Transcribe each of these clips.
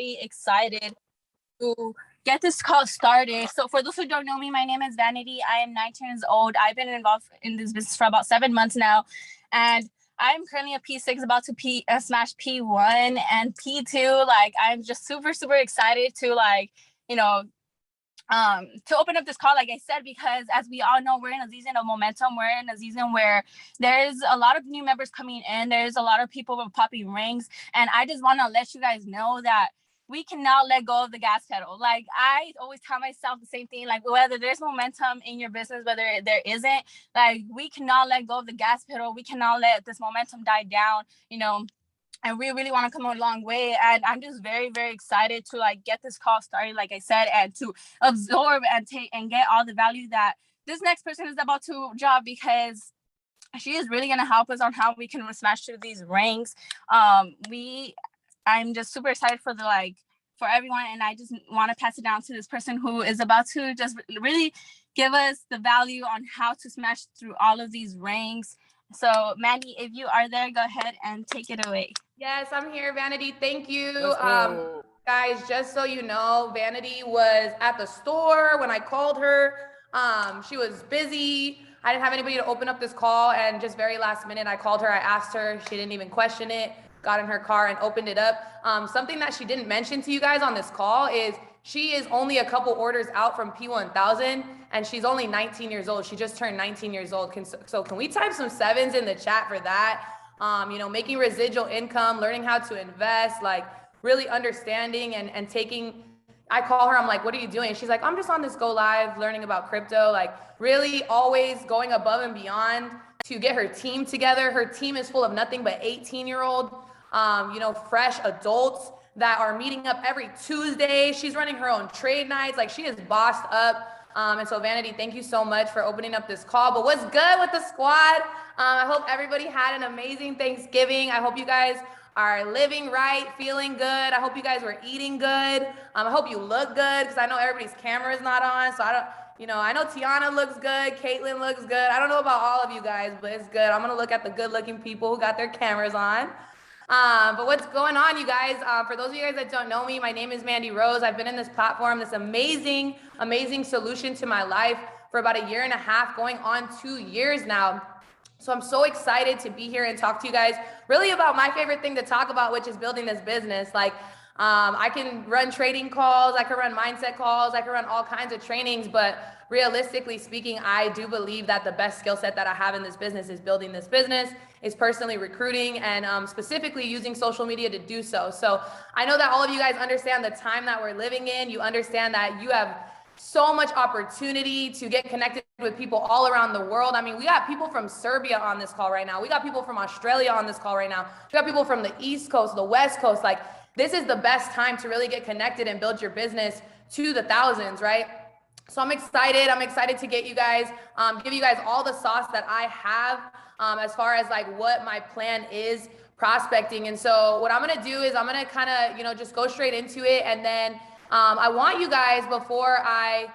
very excited to get this call started. So for those who don't know me, my name is Vanity. I am 19 years old. I've been involved in this business for about 7 months now. And I'm currently a P6 about to smash P1 and P2. Like, I'm just super, super excited to to open up this call, like I said, because as we all know, we're in a season of momentum. We're in a season where there's a lot of new members coming in. There's a lot of people popping rings. And I just want to let you guys know that we cannot let go of the gas pedal. Like, I always tell myself the same thing, like, whether there's momentum in your business, whether there isn't, like, we cannot let go of the gas pedal. We cannot let this momentum die down, and we really want to come a long way. And I'm just very, very excited to get this call started, like I said, and to absorb and take and get all the value that this next person is about to drop, because she is really going to help us on how we can smash through these ranks. I'm just super excited for for everyone, and I just want to pass it down to this person who is about to just really give us the value on how to smash through all of these ranks. So Mandy, if you are there, go ahead and take it away. Yes, I'm here, Vanity. Thank you. Guys, just so you know, Vanity was at the store when I called her. She was busy. I didn't have anybody to open up this call, and just very last minute, I called her. I asked her. She didn't even question it. Got in her car and opened it up. Something that she didn't mention to you guys on this call is she is only a couple orders out from P1000, and she's only 19 years old. She just turned 19 years old. So can we type some sevens in the chat for that? Making residual income, learning how to invest, like really understanding and taking, I call her, I'm like, what are you doing? She's like, I'm just on this Go Live learning about crypto, like really always going above and beyond to get her team together. Her team is full of nothing but 18-year-old, fresh adults that are meeting up every Tuesday. She's running her own trade nights. Like, she is bossed up. And so Vanity, thank you so much for opening up this call. But what's good with the squad? I hope everybody had an amazing Thanksgiving. I hope you guys are living right, feeling good. I hope you guys were eating good. I hope you look good, because I know everybody's camera is not on. So I know Tiana looks good. Caitlin looks good. I don't know about all of you guys, but it's good. I'm going to look at the good looking people who got their cameras on. But what's going on, you guys? For those of you guys that don't know me, my name is Mandy Rose. I've been in this platform, this amazing, amazing solution to my life for about 1.5 years, going on 2 years now. So I'm so excited to be here and talk to you guys really about my favorite thing to talk about, which is building this business. I can run trading calls, I can run mindset calls, I can run all kinds of trainings, but realistically speaking, I do believe that the best skill set that I have in this business is building this business, is personally recruiting, and specifically using social media to do so. So I know that all of you guys understand the time that we're living in. You understand that you have so much opportunity to get connected with people all around the world. I mean, we got people from Serbia on this call right now. We got people from Australia on this call right now. We got people from the East Coast, the West Coast. Like, this is the best time to really get connected and build your business to the thousands, right? So I'm excited. I'm excited to get you guys, give you guys all the sauce that I have as far as what my plan is prospecting. And so what I'm going to do is I'm going to kind of, just go straight into it. And then I want you guys, before I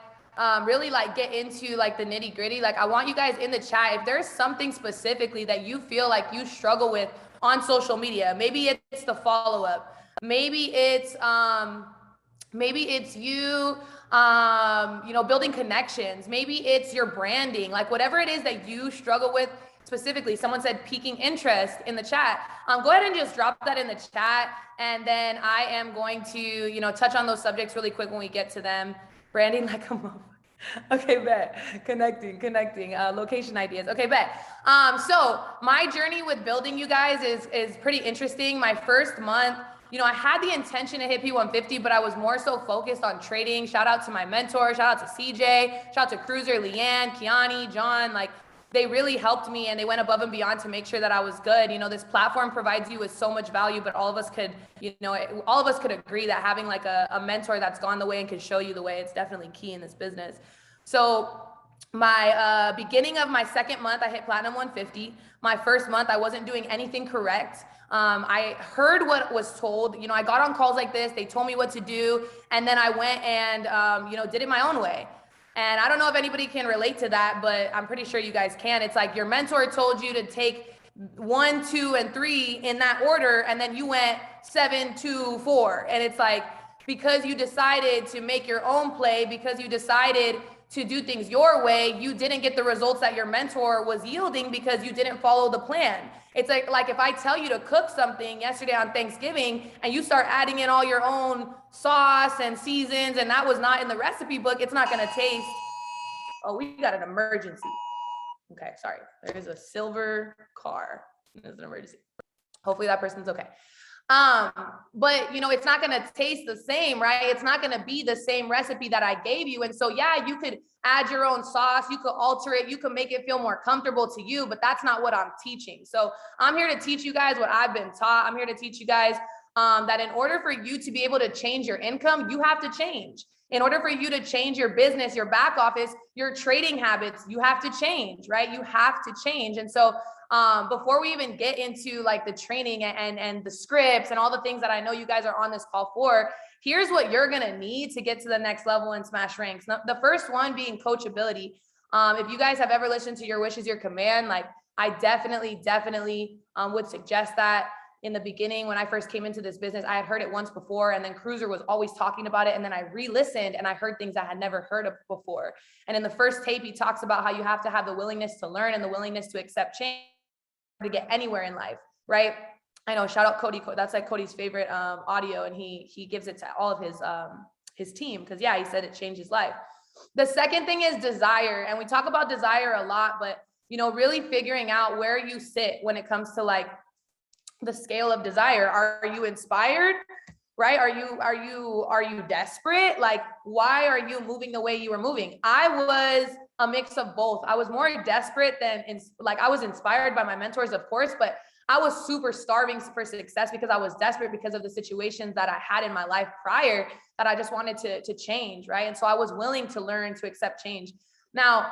really get into the nitty gritty, I want you guys in the chat, if there's something specifically that you feel like you struggle with on social media, maybe it's the follow-up, maybe it's you, building connections, maybe it's your branding, whatever it is that you struggle with specifically. Someone said piquing interest in the chat. Go ahead and just drop that in the chat, and then I am going to, touch on those subjects really quick when we get to them. Branding like a mom. Okay, bet. Connecting, location ideas. Okay, bet. So my journey with building, you guys, is pretty interesting. My first month, I had the intention to hit P150, but I was more so focused on trading. Shout out to my mentor. Shout out to CJ. Shout out to Cruiser, Leanne, Kiani, John. They really helped me, and they went above and beyond to make sure that I was good. This platform provides you with so much value, but all of us could, agree that having a mentor that's gone the way and can show you the way, it's definitely key in this business. So my beginning of my second month, I hit Platinum 150. My first month, I wasn't doing anything correct. I heard what was told. I got on calls like this. They told me what to do, and then I went and did it my own way. And I don't know if anybody can relate to that, but I'm pretty sure you guys can. It's like your mentor told you to take 1, 2, and 3 in that order, and then you went 7, 2, 4. And it's like, because you decided to make your own play, because you decided to do things your way, you didn't get the results that your mentor was yielding because you didn't follow the plan. It's like if I tell you to cook something yesterday on Thanksgiving and you start adding in all your own sauce and seasons and that was not in the recipe book, it's not going to taste. Oh, we got an emergency. Okay, sorry. There is a silver car. There's an emergency. Hopefully that person's okay. But you know, it's not going to taste the same, right? It's not going to be the same recipe that I gave you. And so, yeah, you could add your own sauce. You could alter it. You could make it feel more comfortable to you, but that's not what I'm teaching. So I'm here to teach you guys what I've been taught. I'm here to teach you guys, that in order for you to be able to change your income, you have to change. In order for you to change your business, your back office, your trading habits, you have to change, right? You have to change. And so before we even get into like the training and the scripts and all the things that I know you guys are on this call for, here's what you're going to need to get to the next level and smash ranks. Now, the first one being coachability. If you guys have ever listened to Your Wish is Your Command, like I definitely would suggest that. In the beginning, when I first came into this business, I had heard it once before, and then Cruiser was always talking about it. And then I re-listened and I heard things I had never heard of before. And in the first tape, he talks about how you have to have the willingness to learn and the willingness to accept change to get anywhere in life, right? I know, shout out Cody. That's like Cody's favorite audio, and he gives it to all of his team because, yeah, he said it changed his life. The second thing is desire, and we talk about desire a lot, but you know, really figuring out where you sit when it comes to like the scale of desire. Are you inspired, right? Are you desperate? Like, why are you moving the way you were moving? I was a mix of both. I was more desperate than I was inspired by my mentors, of course, but I was super starving for success because I was desperate because of the situations that I had in my life prior that I just wanted to change, right? And so I was willing to learn to accept change. Now,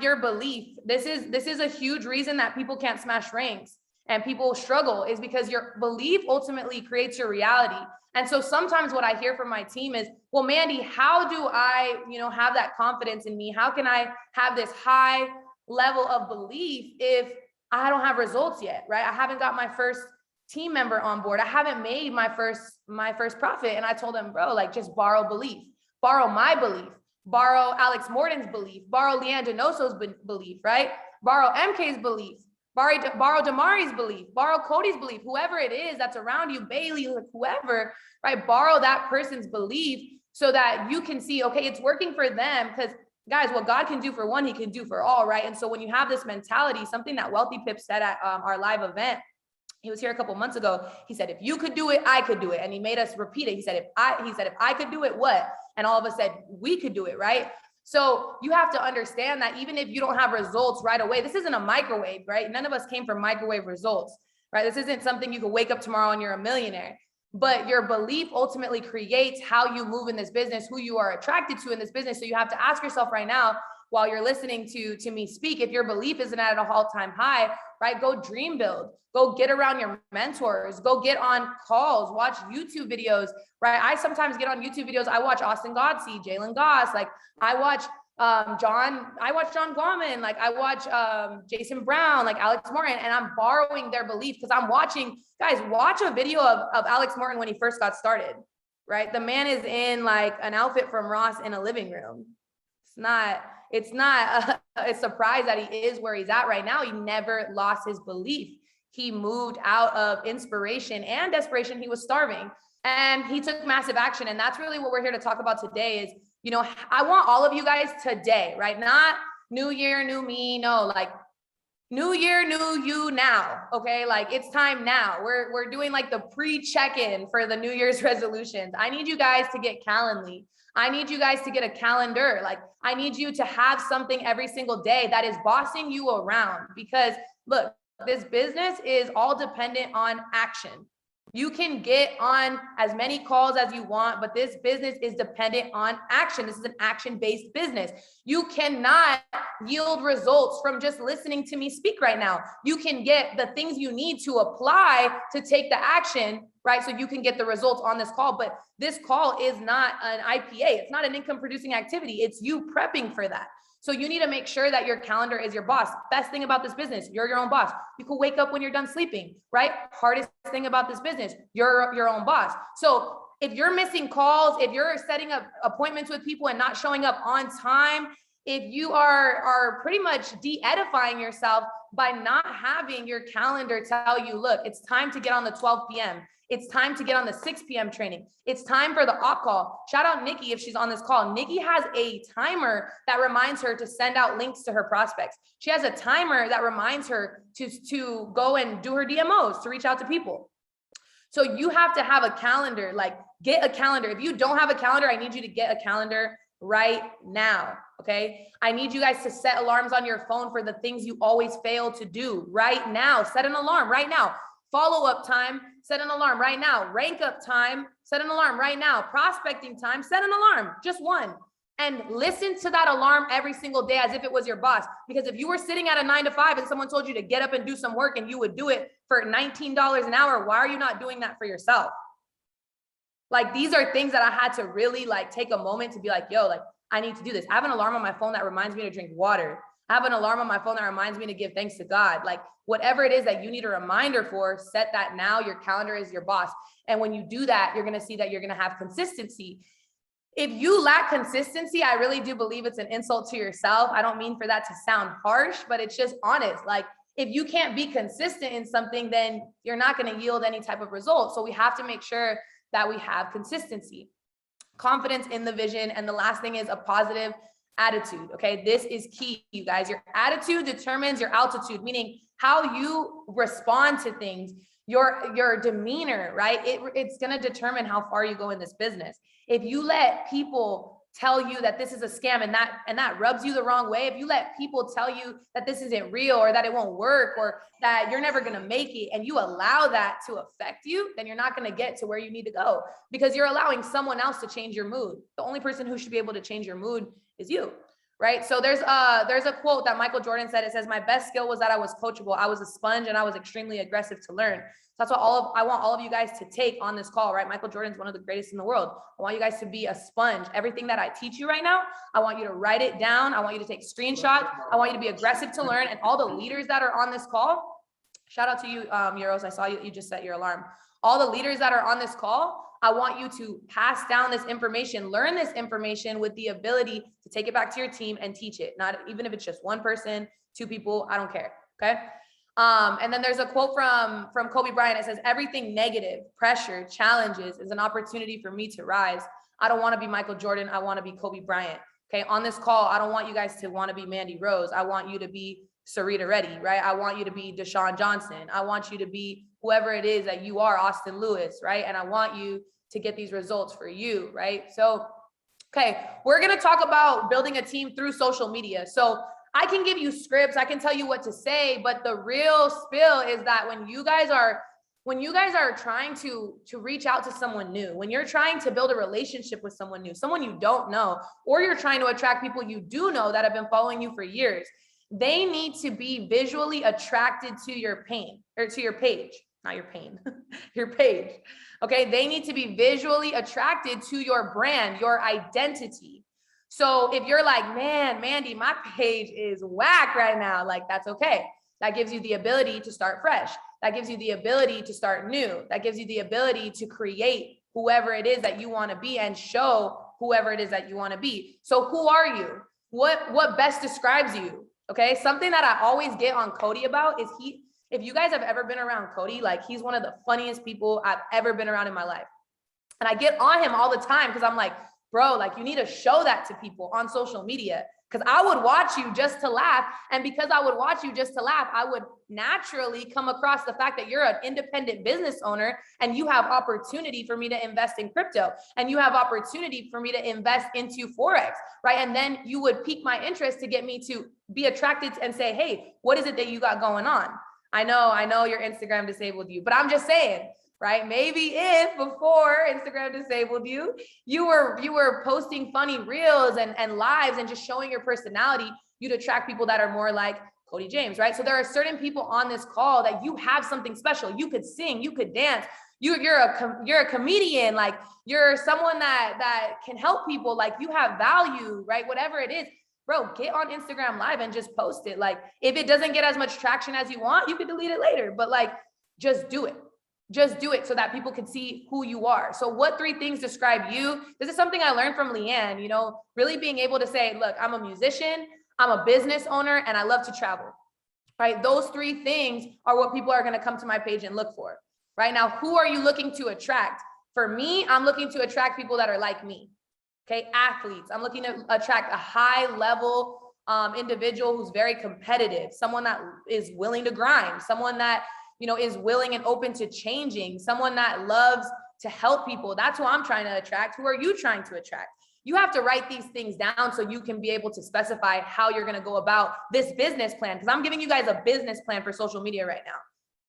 your belief, this is a huge reason that people can't smash ranks and people struggle, is because your belief ultimately creates your reality. And so sometimes what I hear from my team is, well, Mandy, how do I, have that confidence in me? How can I have this high level of belief if I don't have results yet, right? I haven't got my first team member on board. I haven't made my first profit. And I told them, bro, like, just borrow belief, borrow my belief, borrow Alex Morton's belief, borrow Leanne Donoso's belief, right? Borrow MK's belief. Borrow Damari's belief, borrow Cody's belief, whoever it is that's around you, Bailey, whoever, right? Borrow that person's belief so that you can see, okay, it's working for them. Because guys, what God can do for one, he can do for all, right? And so when you have this mentality, something that Wealthy Pip said at our live event, he was here a couple months ago. He said, if you could do it, I could do it. And he made us repeat it. He said, if I could do it, what? And all of us said, we could do it, right? So you have to understand that even if you don't have results right away, this isn't a microwave, right? None of us came from microwave results, right? This isn't something you can wake up tomorrow and you're a millionaire, but your belief ultimately creates how you move in this business, who you are attracted to in this business. So you have to ask yourself right now, while you're listening to me speak, if your belief isn't at an all-time high, right? Go dream build, go get around your mentors, go get on calls, watch YouTube videos, right? I sometimes get on YouTube videos. I watch Austin Godsey, Jalen Goss. Like I watch John Guaman, like I watch Jason Brown, like Alex Morton, and I'm borrowing their belief because I'm watching, guys, watch a video of Alex Morton when he first got started, right? The man is in like an outfit from Ross in a living room. It's not a surprise that he is where he's at right now. He never lost his belief. He moved out of inspiration and desperation. He was starving and he took massive action. And that's really what we're here to talk about today is, I want all of you guys today, right? Not new year, new me. No, like new year, new you now. Okay. Like it's time now. We're doing like the pre-check-in for the New Year's resolutions. I need you guys to get Calendly. I need you guys to get a calendar. Like I need you to have something every single day that is bossing you around, because look, this business is all dependent on action. You can get on as many calls as you want, but this business is dependent on action. This is an action-based business. You cannot yield results from just listening to me speak right now. You can get the things you need to apply to take the action, right? So you can get the results on this call. But this call is not an IPA. It's not an income producing activity. It's you prepping for that. So you need to make sure that your calendar is your boss. Best thing about this business, you're your own boss. You can wake up when you're done sleeping, right? Hardest thing about this business, you're your own boss. So if you're missing calls, if you're setting up appointments with people and not showing up on time, if you are pretty much de-edifying yourself by not having your calendar tell you, look, it's time to get on the 12 p.m. It's time to get on the 6 p.m. training. It's time for the op call. Shout out Nikki if she's on this call. Nikki has a timer that reminds her to send out links to her prospects. She has a timer that reminds her to go and do her DMOs, to reach out to people. So you have to have a calendar, like get a calendar. If you don't have a calendar, I need you to get a calendar right now, okay? I need you guys to set alarms on your phone for the things you always fail to do right now. Set an alarm right now. Follow-up time, set an alarm right now. Rank up time, set an alarm right now. Prospecting time, set an alarm, just one. And listen to that alarm every single day as if it was your boss. Because if you were sitting at a 9 to 5 and someone told you to get up and do some work and you would do it for $19 an hour, why are you not doing that for yourself? Like, these are things that I had to really like take a moment to be like, yo, like, I need to do this. I have an alarm on my phone that reminds me to drink water. I have an alarm on my phone that reminds me to give thanks to God. Like, whatever it is that you need a reminder for, set that now. Your calendar is your boss. And when you do that, you're going to see that you're going to have consistency. If you lack consistency, I really do believe it's an insult to yourself. I don't mean for that to sound harsh, but it's just honest. Like, if you can't be consistent in something, then you're not going to yield any type of result. So we have to make sure that we have consistency, confidence in the vision. And the last thing is a positive attitude. Okay. This is key, you guys. Your attitude determines your altitude, meaning how you respond to things, your demeanor, right? It's going to determine how far you go in this business. If you let people tell you that this is a scam and that rubs you the wrong way, if you let people tell you that this isn't real or that it won't work or that you're never going to make it, and you allow that to affect you, then you're not going to get to where you need to go, because you're allowing someone else to change your mood. The only person who should be able to change your mood is you, right? So there's a quote that Michael Jordan said. It says, "My best skill was that I was coachable. I was a sponge and I was extremely aggressive to learn." So that's what I want all of you guys to take on this call, right? Michael Jordan's one of the greatest in the world. I want you guys to be a sponge. Everything that I teach you right now, I want you to write it down. I want you to take screenshots. I want you to be aggressive to learn. And all the leaders that are on this call, shout out to you, Euros. I saw you just set your alarm. All the leaders that are on this call, I want you to pass down this information, learn this information with the ability to take it back to your team and teach it. Not even if it's just one person, two people, I don't care. Okay. And then there's a quote from Kobe Bryant. It says, "Everything negative, pressure, challenges is an opportunity for me to rise. I don't want to be Michael Jordan. I want to be Kobe Bryant." Okay. On this call, I don't want you guys to want to be Mandy Rose. I want you to be Sarita Reddy, right? I want you to be Deshaun Johnson. I want you to be whoever it is that you are, Austin Lewis, right? And I want you to get these results for you, right? So, okay, we're going to talk about building a team through social media. So I can give you scripts, I can tell you what to say, but the real spill is that when you guys are trying to reach out to someone new, when you're trying to build a relationship with someone new, someone you don't know, or you're trying to attract people you do know that have been following you for years, they need to be visually attracted to your pain, or to your page, not your pain, your page. Okay. They need to be visually attracted to your brand, your identity. So if you're like, man, Mandy, my page is whack right now, like, that's okay. That gives you the ability to start fresh. That gives you the ability to start new. That gives you the ability to create whoever it is that you want to be and show whoever it is that you want to be. So who are you? What best describes you? Okay. Something that I always get on Cody about is if you guys have ever been around Cody, like, he's one of the funniest people I've ever been around in my life. And I get on him all the time because I'm like, bro, like, you need to show that to people on social media, because I would watch you just to laugh. And because I would watch you just to laugh, I would naturally come across the fact that you're an independent business owner and you have opportunity for me to invest in crypto, and you have opportunity for me to invest into Forex, right? And then you would pique my interest to get me to be attracted and say, hey, what is it that you got going on? I know your Instagram disabled you, but I'm just saying, right? Maybe if before Instagram disabled you, you were posting funny reels and lives and just showing your personality, you'd attract people that are more like Cody James, right? So there are certain people on this call that you have something special. You could sing, you could dance, you're a comedian, like, you're someone that can help people, like, you have value, right? Whatever it is. bro, get on Instagram Live and just post it. Like, if it doesn't get as much traction as you want, you can delete it later, but like, just do it. Just do it so that people can see who you are. So what 3 things describe you? This is something I learned from Leanne, you know, really being able to say, look, I'm a musician, I'm a business owner, and I love to travel, right? Those 3 things are what people are going to come to my page and look for, right? Now, who are you looking to attract? For me, I'm looking to attract people that are like me, okay? Athletes. I'm looking to attract a high level individual who's very competitive, someone that is willing to grind, someone that, you know, is willing and open to changing, someone that loves to help people. That's who I'm trying to attract. Who are you trying to attract? You have to write these things down so you can be able to specify how you're going to go about this business plan. Because I'm giving you guys a business plan for social media right now.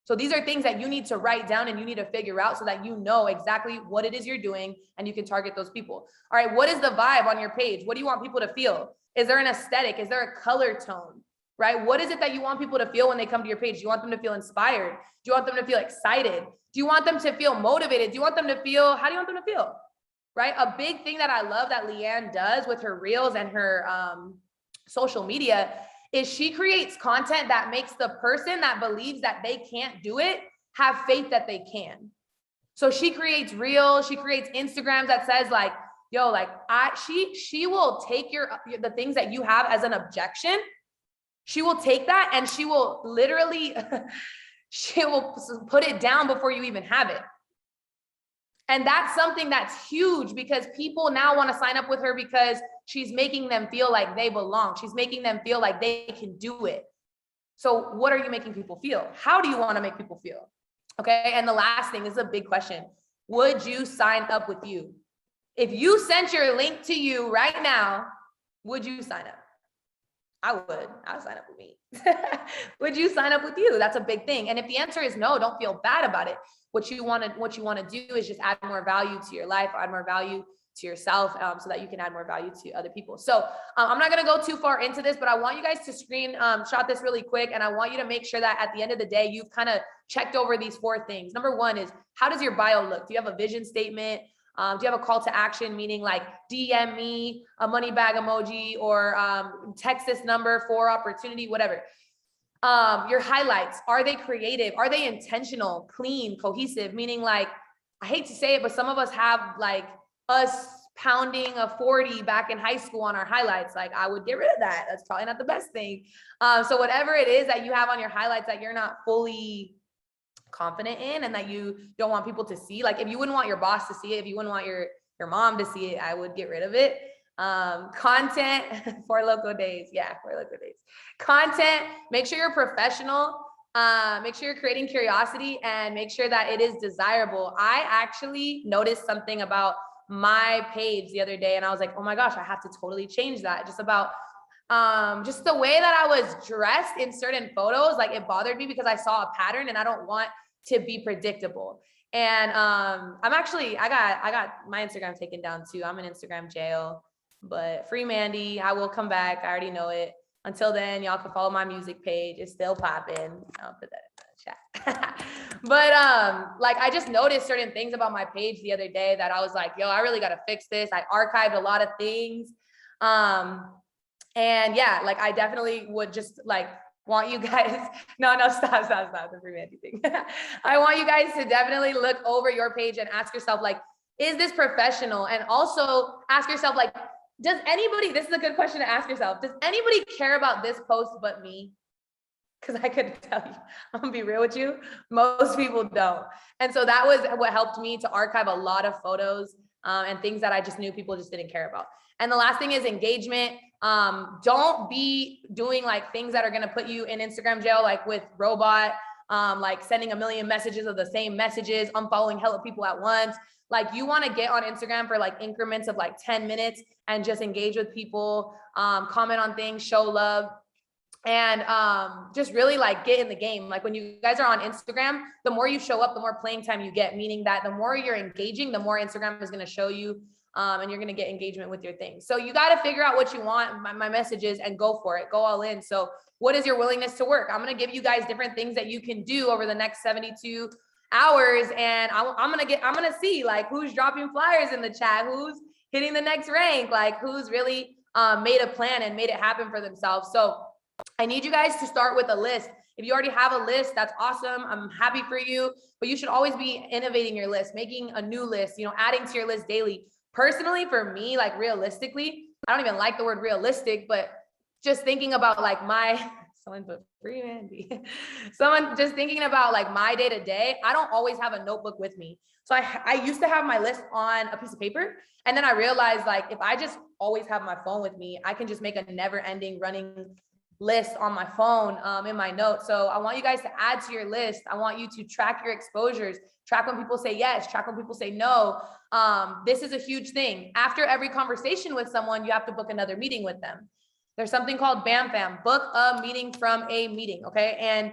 So these are things that you need to write down and you need to figure out so that you know exactly what it is you're doing and you can target those people. All right, what is the vibe on your page? What do you want people to feel? Is there an aesthetic? Is there a color tone? Right? What is it that you want people to feel when they come to your page? Do you want them to feel inspired? Do you want them to feel excited? Do you want them to feel motivated? Do you want them to feel, how do you want them to feel? Right? A big thing that I love that Leanne does with her reels and her social media is she creates content that makes the person that believes that they can't do it have faith that they can. So she creates reels, she creates Instagrams that says like, yo, like she will take the things that you have as an objection. She will take that and she will literally, she will put it down before you even have it. And that's something that's huge because people now want to sign up with her because she's making them feel like they belong. She's making them feel like they can do it. So what are you making people feel? How do you want to make people feel? Okay. And the last thing, this is a big question. Would you sign up with you? If you sent your link to you right now, would you sign up? I would sign up with me. Would you sign up with you? That's a big thing. And if the answer is no, don't feel bad about it. What you want to do is just add more value to your life, add more value to yourself, so that you can add more value to other people. So I'm not going to go too far into this, but I want you guys to screenshot this really quick. And I want you to make sure that at the end of the day, you've kind of checked over these 4 things. Number 1 is, how does your bio look? Do you have a vision statement? Do you have a call to action, meaning like DM me a money bag emoji or text this number for opportunity, whatever. Your highlights, are they creative? Are they intentional, clean, cohesive? Meaning like, I hate to say it, but some of us have like us pounding a 40 back in high school on our highlights. Like, I would get rid of that. That's probably not the best thing. So whatever it is that you have on your highlights that you're not fully confident in and that you don't want people to see, like if you wouldn't want your boss to see it, if you wouldn't want your mom to see it, I would get rid of it. Content for local days. Yeah, for local days. Content, make sure you're professional. Make sure you're creating curiosity and make sure that it is desirable. I actually noticed something about my page the other day and I was like, oh my gosh, I have to totally change that. Just about just the way that I was dressed in certain photos, like it bothered me because I saw a pattern and I don't want to be predictable. And I got my Instagram taken down too. I'm in Instagram jail, but free Mandy, I will come back. I already know it. Until then, y'all can follow my music page. It's still popping. I'll put that in the chat. But like I just noticed certain things about my page the other day that I was like, yo, I really got to fix this. I archived a lot of things. And yeah, like I definitely would just like want you guys, no, stop, the free Mandy thing. I want you guys to definitely look over your page and ask yourself, like, is this professional? And also ask yourself, like, does anybody, this is a good question to ask yourself, does anybody care about this post but me? Because I could tell you, I'm gonna be real with you, most people don't. And so that was what helped me to archive a lot of photos and things that I just knew people just didn't care about. And the last thing is engagement. Don't be doing like things that are gonna put you in Instagram jail, like with robot, like sending a million messages of the same messages, unfollowing hella people at once. Like you wanna get on Instagram for like increments of like 10 minutes and just engage with people, comment on things, show love. And just really like get in the game. Like when you guys are on Instagram, the more you show up, the more playing time you get, meaning that the more you're engaging, the more Instagram is going to show you and you're going to get engagement with your things. So you got to figure out what you want, my messages, and go for it. Go all in. So what is your willingness to work? I'm going to give you guys different things that you can do over the next 72 hours. And I'm going to see like who's dropping flyers in the chat, who's hitting the next rank, like who's really made a plan and made it happen for themselves. So I need you guys to start with a list. If you already have a list, that's awesome. I'm happy for you, but you should always be innovating your list, making a new list, adding to your list daily. Personally, for me, like realistically, I don't even like the word realistic, but just thinking about like someone put free Mandy. Someone just thinking about like my day to day, I don't always have a notebook with me. So I used to have my list on a piece of paper. And then I realized like, if I just always have my phone with me, I can just make a never ending running list on my phone in my notes. So I want you guys to add to your list. I want you to track your exposures, track when people say yes, track when people say no. This is a huge thing. After every conversation with someone, you have to book another meeting with them. There's something called BAM FAM, book a meeting from a meeting, okay? And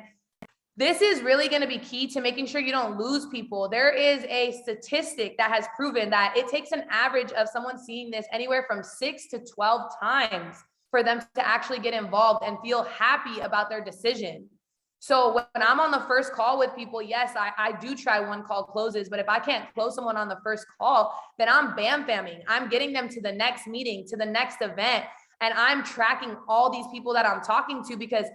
this is really gonna be key to making sure you don't lose people. There is a statistic that has proven that it takes an average of someone seeing this anywhere from 6 to 12 times for them to actually get involved and feel happy about their decision. So when I'm on the first call with people, yes, I do try one call closes, but if I can't close someone on the first call, then I'm BAM FAMing. I'm getting them to the next meeting, to the next event, and I'm tracking all these people that I'm talking to, because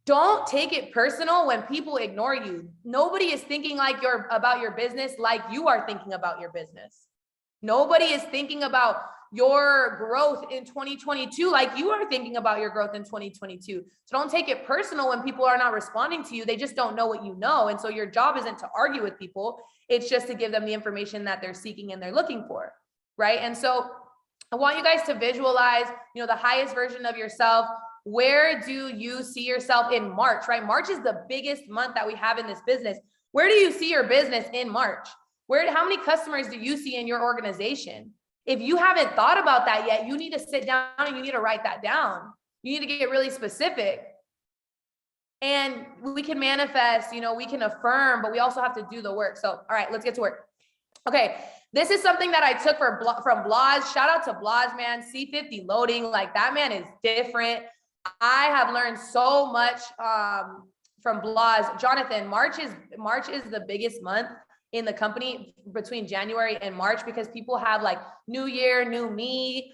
don't take it personal when people ignore you. Nobody is thinking about your business like you are thinking about your business. Nobody is thinking about your growth in 2022 like you are thinking about your growth in 2022. So don't take it personal when people are not responding to you. They just don't know what you know. And so your job isn't to argue with people. It's just to give them the information that they're seeking and they're looking for, right? And so I want you guys to visualize, the highest version of yourself. Where do you see yourself in March, right? March is the biggest month that we have in this business. Where do you see your business in March? How many customers do you see in your organization? If you haven't thought about that yet, you need to sit down and you need to write that down. You need to get really specific. And we can manifest, we can affirm, but we also have to do the work. So, all right, let's get to work. Okay, this is something that I took from Blas. Shout out to Blas, man. C50 loading, like that man is different. I have learned so much from Blas. Jonathan, March is the biggest month in the company between January and March, because people have like new year, new me.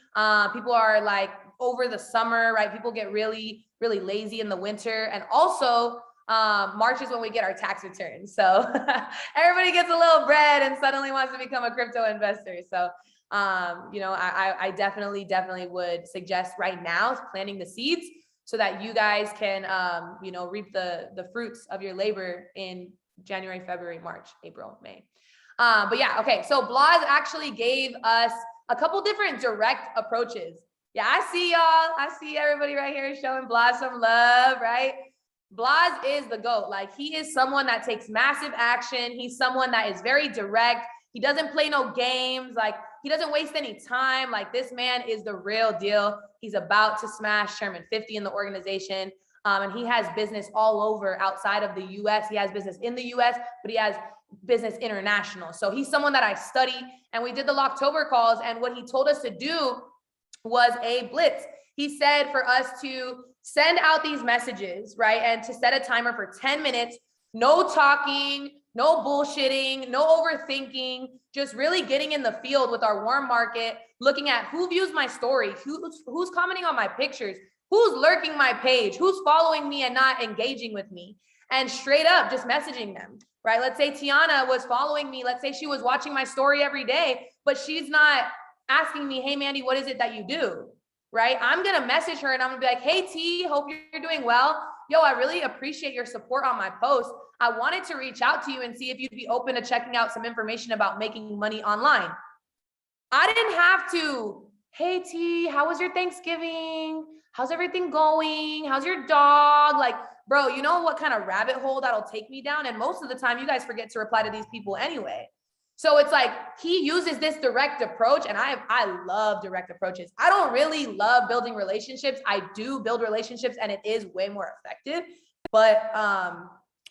People are like over the summer, right? People get really, really lazy in the winter. And also March is when we get our tax returns. So everybody gets a little bread and suddenly wants to become a crypto investor. So, I definitely would suggest right now planting the seeds so that you guys can, reap the fruits of your labor in January, February, March, April, May. But yeah, okay. So Blas actually gave us a couple different direct approaches. Yeah, I see y'all. I see everybody right here showing Blas some love, right? Blas is the GOAT. Like, he is someone that takes massive action. He's someone that is very direct. He doesn't play no games. Like, he doesn't waste any time. Like, this man is the real deal. He's about to smash Chairman 50 in the organization. And he has business all over outside of the US. He has business in the US, but he has business international. So he's someone that I study, and we did the Locktober calls. And what he told us to do was a blitz. He said for us to send out these messages, right? And to set a timer for 10 minutes, no talking, no bullshitting, no overthinking, just really getting in the field with our warm market, looking at who views my story, who's commenting on my pictures, who's lurking my page, who's following me and not engaging with me, and straight up just messaging them, right? Let's say Tiana was following me. Let's say she was watching my story every day, but she's not asking me, hey, Mandy, what is it that you do, right? I'm going to message her and I'm going to be like, hey, T, hope you're doing well. Yo, I really appreciate your support on my post. I wanted to reach out to you and see if you'd be open to checking out some information about making money online. I didn't have to, hey, T, how was your Thanksgiving? How's everything going? How's your dog? Like, bro, you know what kind of rabbit hole that'll take me down? And most of the time, you guys forget to reply to these people anyway. So it's like, he uses this direct approach, and I love direct approaches. I don't really love building relationships. I do build relationships, and it is way more effective. But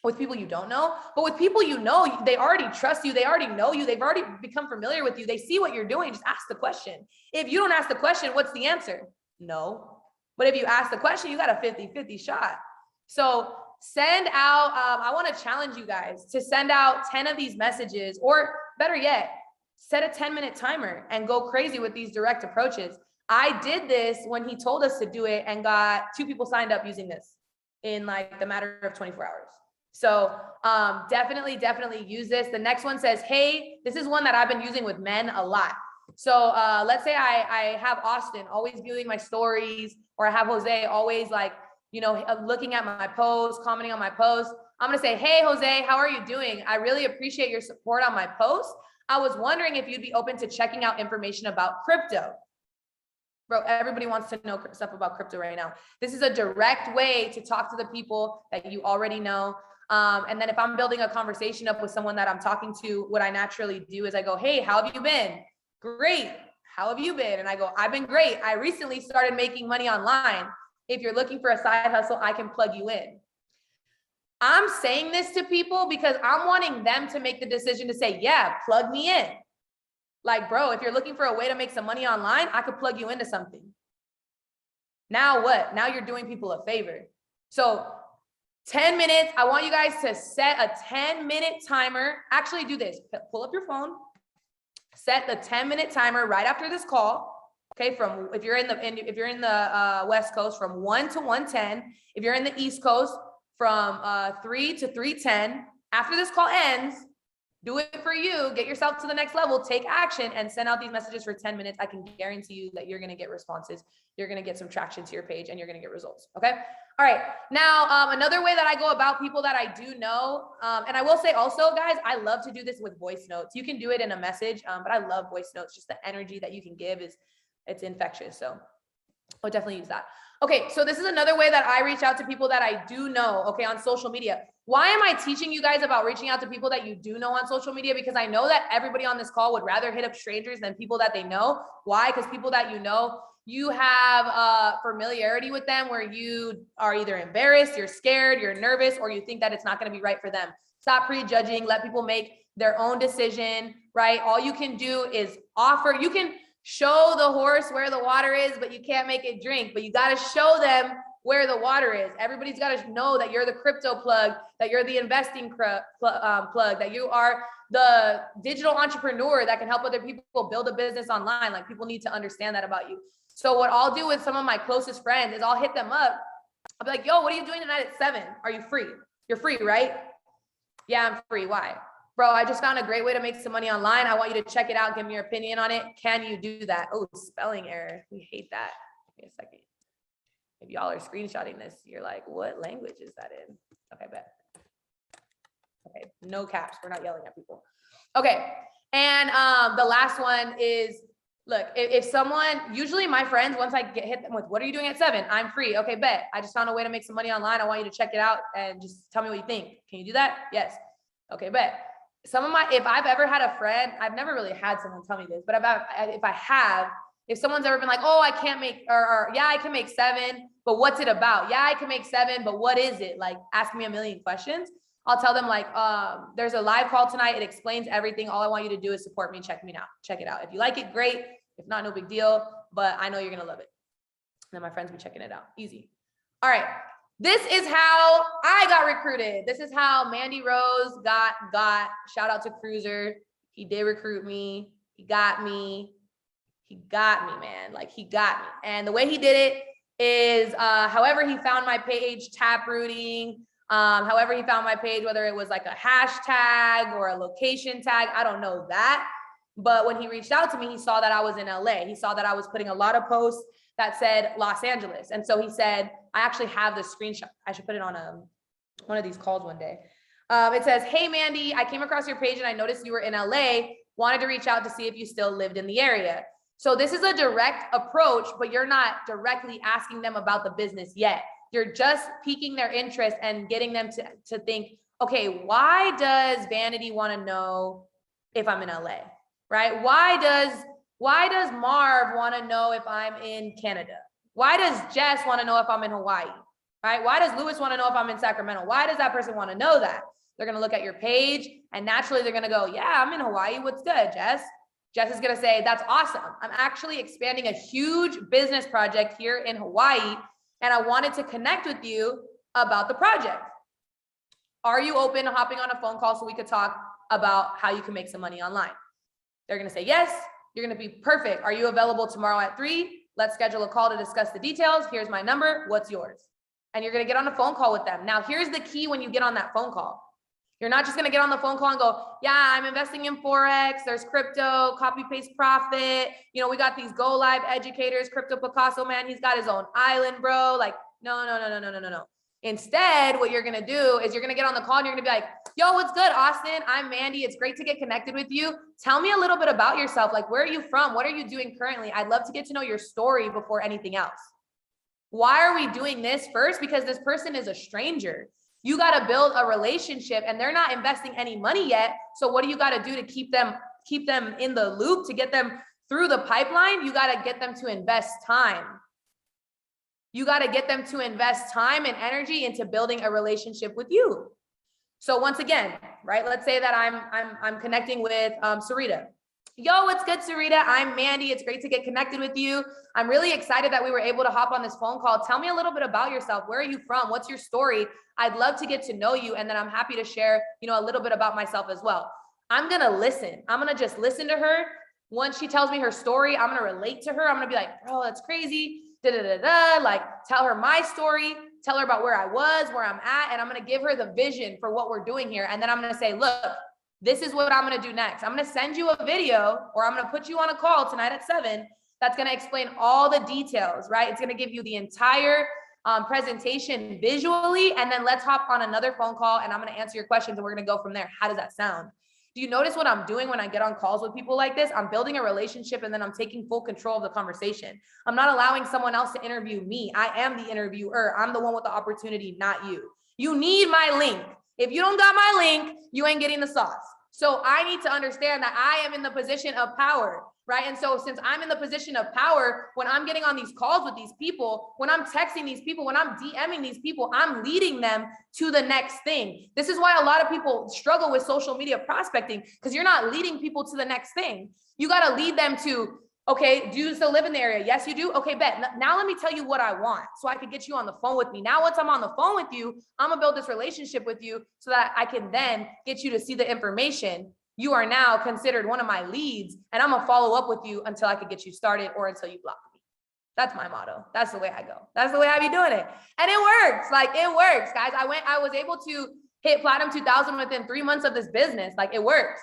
with people you don't know, but with people you know, they already trust you. They already know you. They've already become familiar with you. They see what you're doing. Just ask the question. If you don't ask the question, what's the answer? No. But if you ask the question, you got a 50-50 shot. So send out, I want to challenge you guys to send out 10 of these messages, or better yet, set a 10-minute timer and go crazy with these direct approaches. I did this when he told us to do it and got 2 people signed up using this in like the matter of 24 hours. So definitely use this. The next one says, hey, this is one that I've been using with men a lot. So let's say I have Austin always viewing my stories, or I have Jose always like, you know, looking at my posts, commenting on my posts. I'm going to say, hey, Jose, how are you doing? I really appreciate your support on my posts. I was wondering if you'd be open to checking out information about crypto. Bro, everybody wants to know stuff about crypto right now. This is a direct way to talk to the people that you already know. And then if I'm building a conversation up with someone that I'm talking to, what I naturally do is I go, hey, how have you been? Great. How have you been? And I go, I've been great. I recently started making money online. If you're looking for a side hustle, I can plug you in. I'm saying this to people because I'm wanting them to make the decision to say, yeah, plug me in. Like, bro, if you're looking for a way to make some money online, I could plug you into something. Now what? Now you're doing people a favor. So 10 minutes, I want you guys to set a 10-minute timer. Actually do this, pull up your phone, set the 10-minute timer right after this call. Okay, from if you're in the West Coast, from 1 to 1:10. If you're in the East Coast, from 3 to 3:10. After this call ends, do it for you, get yourself to the next level, take action, and send out these messages for 10 minutes. I can guarantee you that you're going to get responses. You're going to get some traction to your page, and you're going to get results. Okay. All right. Now, another way that I go about people that I do know, and I will say also, guys, I love to do this with voice notes. You can do it in a message, but I love voice notes. Just the energy that you can give it's infectious. So I'll definitely use that. Okay, so this is another way that I reach out to people that I do know, okay, on social media. Why am I teaching you guys about reaching out to people that you do know on social media? Because I know that everybody on this call would rather hit up strangers than people that they know. Why? Because people that you know, you have familiarity with them where you are either embarrassed, you're scared, you're nervous, or you think that it's not going to be right for them. Stop prejudging, let people make their own decision, right? All you can do is offer. You can show the horse where the water is, but you can't make it drink. But you got to show them where the water is. Everybody's got to know that you're the crypto plug, that you're the investing plug, that you are the digital entrepreneur that can help other people build a business online. Like, people need to understand that about you. So what I'll do with some of my closest friends is I'll hit them up. I'll be like, yo, what are you doing tonight at 7? Are you free? You're free, right? Yeah, I'm free. Why? Bro, I just found a great way to make some money online. I want you to check it out. Give me your opinion on it. Can you do that? Oh, spelling error. We hate that. Give me a second. If y'all are screenshotting this, you're like, what language is that in? Okay, bet. Okay, no caps. We're not yelling at people. Okay, and the last one is, look, if someone, usually my friends, once I hit them with, what are you doing at 7? I'm free. Okay, bet. I just found a way to make some money online. I want you to check it out and just tell me what you think. Can you do that? Yes. Okay, bet. If I've ever had a friend, I've never really had someone tell me this, but if someone's ever been like, oh, I can't make, or yeah, I can make 7, but what's it about? Yeah, I can make 7, but what is it? Like, ask me a million questions. I'll tell them like, there's a live call tonight. It explains everything. All I want you to do is support me. Check it out. If you like it, great. If not, no big deal, but I know you're going to love it. And then my friends be checking it out. Easy. All right. This is how I got recruited. This is how Mandy Rose got, shout out to Cruiser. He did recruit me. He got me, man. Like, he got me. And the way he did it is, however he found my page, taprooting, however he found my page, whether it was like a hashtag or a location tag, I don't know that. But when he reached out to me, he saw that I was in LA. He saw that I was putting a lot of posts that said Los Angeles. And so he said, I actually have the screenshot. I should put it on one of these calls one day. It says, hey, Mandy, I came across your page and I noticed you were in LA. Wanted to reach out to see if you still lived in the area. So this is a direct approach, but you're not directly asking them about the business yet. You're just piquing their interest and getting them to think, okay, why does Vanity want to know if I'm in LA, right? Why does Marv want to know if I'm in Canada? Why does Jess want to know if I'm in Hawaii, right? Why does Lewis want to know if I'm in Sacramento? Why does that person want to know that? They're going to look at your page and naturally they're going to go, yeah, I'm in Hawaii. What's good, Jess? Jess is going to say, that's awesome. I'm actually expanding a huge business project here in Hawaii, and I wanted to connect with you about the project. Are you open to hopping on a phone call so we could talk about how you can make some money online? They're going to say yes. You're going to be perfect. Are you available tomorrow at 3? Let's schedule a call to discuss the details. Here's my number. What's yours? And you're going to get on a phone call with them. Now, here's the key when you get on that phone call. You're not just going to get on the phone call and go, yeah, I'm investing in Forex. There's crypto, copy, paste, profit. You know, we got these go live educators, Crypto Picasso, man. He's got his own island, bro. Like, no. Instead, what you're going to do is you're going to get on the call and you're going to be like, yo, what's good, Austin? I'm Mandy. It's great to get connected with you. Tell me a little bit about yourself. Like, where are you from? What are you doing currently? I'd love to get to know your story before anything else. Why are we doing this first? Because this person is a stranger. You got to build a relationship and they're not investing any money yet. So what do you got to do to keep them in the loop, to get them through the pipeline? You got to get them to invest time. You got to get them to invest time and energy into building a relationship with you. So once again, right, let's say that I'm connecting with Sarita. Yo, what's good, Sarita? I'm Mandy. It's great to get connected with you. I'm really excited that we were able to hop on this phone call. Tell me a little bit about yourself. Where are you from? What's your story? I'd love to get to know you. And then I'm happy to share, you know, a little bit about myself as well. I'm going to listen. I'm going to just listen to her. Once she tells me her story, I'm going to relate to her. I'm going to be like, bro, that's crazy. Like, tell her my story, tell her about where I was, where I'm at. And I'm going to give her the vision for what we're doing here. And then I'm going to say, look, this is what I'm going to do next. I'm going to send you a video, or I'm going to put you on a call tonight at 7. That's going to explain all the details, right? It's going to give you the entire presentation visually. And then let's hop on another phone call and I'm going to answer your questions and we're going to go from there. How does that sound? Do you notice what I'm doing when I get on calls with people like this? I'm building a relationship and then I'm taking full control of the conversation. I'm not allowing someone else to interview me. I am the interviewer. I'm the one with the opportunity, not you. You need my link. If you don't got my link, you ain't getting the sauce. So I need to understand that I am in the position of power, right? And so since I'm in the position of power, when I'm getting on these calls with these people, when I'm texting these people, when I'm DMing these people, I'm leading them to the next thing. This is why a lot of people struggle with social media prospecting, because you're not leading people to the next thing. You got to lead them to, okay, do you still live in the area? Yes, you do. Okay, bet. Now let me tell you what I want so I could get you on the phone with me. Now, once I'm on the phone with you, I'm gonna build this relationship with you so that I can then get you to see the information. You are now considered one of my leads, and I'm gonna follow up with you until I could get you started or until you block me. That's my motto. That's the way I go. That's the way I be doing it. And it works. Like, it works, guys. I was able to hit Platinum 2000 within 3 months of this business. Like, it works.